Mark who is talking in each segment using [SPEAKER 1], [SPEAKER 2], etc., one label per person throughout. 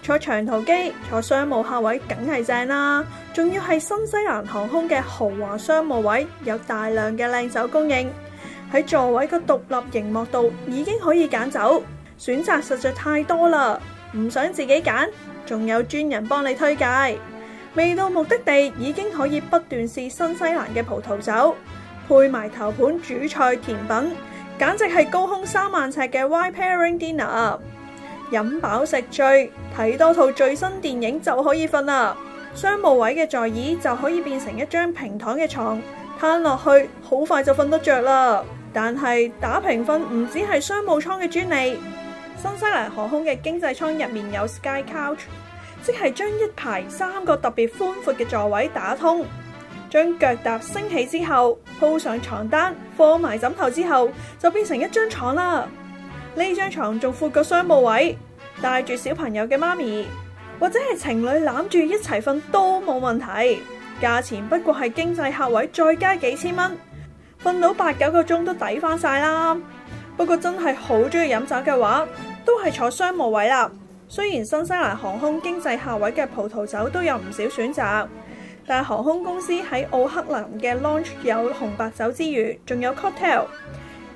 [SPEAKER 1] 坐長途機，坐商務客位梗係正啦，仲要係新西蘭航空嘅豪華商務位，有大量嘅靚酒供應。喺座位嘅獨立熒幕度已經可以揀酒，選擇實在太多啦，唔想自己揀，仲有專人幫你推介。未到目的地已經可以不斷試新西蘭嘅葡萄酒，配埋頭盤主菜甜品，簡直係高空3萬尺嘅 wine pairing dinner。飲飽食醉，睇多套最新電影就可以瞓啦。商務位嘅座椅就可以變成一張平躺嘅床，攤落去好快就瞓得着啦。但係打平瞓唔止係商務艙嘅專利，新西蘭航空嘅經濟艙入面有 Sky Couch， 即係將一排3個特別寬闊嘅座位打通，將腳踏升起之後鋪上床單，放埋枕頭之後就變成一張床啦。呢張床仲闊過商務位，帶住小朋友嘅媽咪或者係情侶攬住一齊瞓都冇問題。價錢不過係經濟客位再加幾千蚊，瞓到8-9個鐘都抵翻晒啦。不過真係好中意飲酒嘅話，都係坐商務位啦。雖然新西蘭航空經濟客位嘅葡萄酒都有唔少選擇，但航空公司喺奧克蘭嘅 lounge 有紅白酒之餘，仲有 cocktail，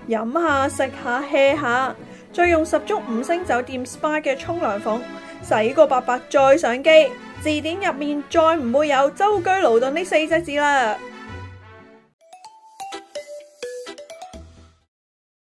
[SPEAKER 1] 飲下食下 hea 下，再用10足5星酒店 SPA 嘅沖涼房洗個白白再上機，字典入面再唔會有舟車勞頓呢4隻字啦。